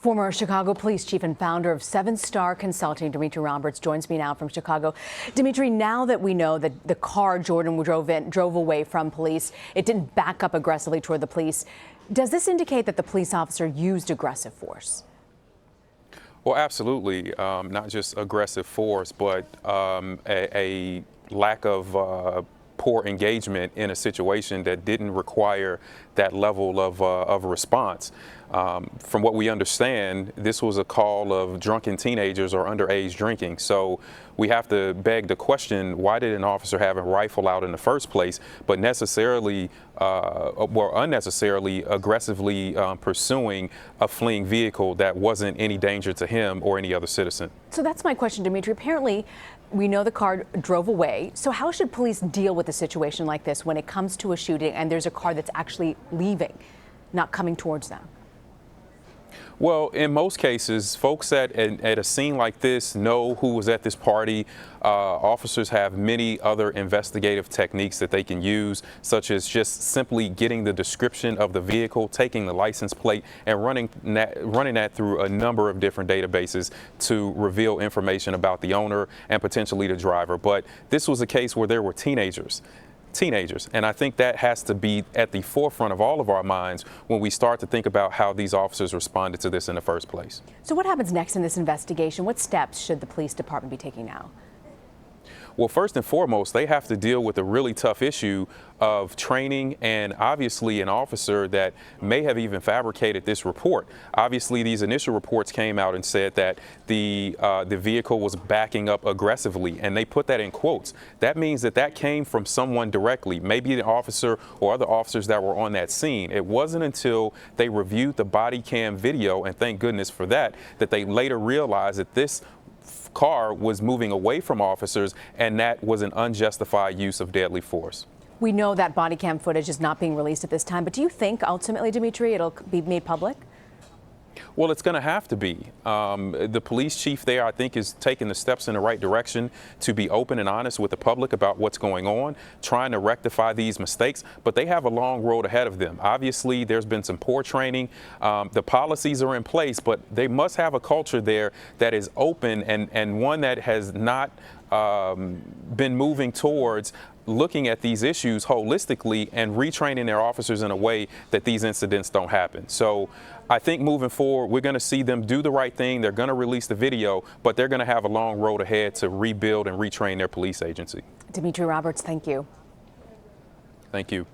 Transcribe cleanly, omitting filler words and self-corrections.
Former Chicago Police Chief and founder of SevenStar Consulting, Dimitri Roberts, joins me now from Chicago. Dimitri, now that we know that the car Jordan drove away from police, it didn't back up aggressively toward the police, does this indicate that the police officer used aggressive force? Well, absolutely. Not just aggressive force, but a lack of poor engagement in a situation that didn't require that level of response. From what we understand, this was a call of drunken teenagers or underage drinking. So we have to beg the question, why did an officer have a rifle out in the first place, but necessarily or unnecessarily aggressively pursuing a fleeing vehicle that wasn't any danger to him or any other citizen? So that's my question, Dimitri. Apparently, we know the car drove away. So how should police deal with a situation like this when it comes to a shooting and there's a car that's actually leaving, not coming towards them? Well, in most cases, folks at a scene like this know who was at this party. Officers have many other investigative techniques that they can use, such as just simply getting the description of the vehicle, taking the license plate, and running that through a number of different databases to reveal information about the owner and potentially the driver. But this was a case where there were teenagers. And I think that has to be at the forefront of all of our minds when we start to think about how these officers responded to this in the first place. So what happens next in this investigation? What steps should the police department be taking now? Well, first and foremost, they have to deal with a really tough issue of training and obviously an officer that may have even fabricated this report. Obviously, these initial reports came out and said that the vehicle was backing up aggressively, and they put that in quotes. That means that came from someone directly, maybe the officer or other officers that were on that scene. It wasn't until they reviewed the body cam video, and thank goodness for that, that they later realized that this car was moving away from officers, and that was an unjustified use of deadly force. We know that body cam footage is not being released at this time, but do you think ultimately, Dimitri, it'll be made public? Well, it's going to have to be. The police chief there, I think, is taking the steps in the right direction to be open and honest with the public about what's going on, trying to rectify these mistakes, but they have a long road ahead of them. Obviously, there's been some poor training. The policies are in place, but they must have a culture there that is open and one that has not been moving towards looking at these issues holistically and retraining their officers in a way that these incidents don't happen. So I think moving forward, we're going to see them do the right thing. They're going to release the video, but they're going to have a long road ahead to rebuild and retrain their police agency. Dimitri Roberts, thank you. Thank you.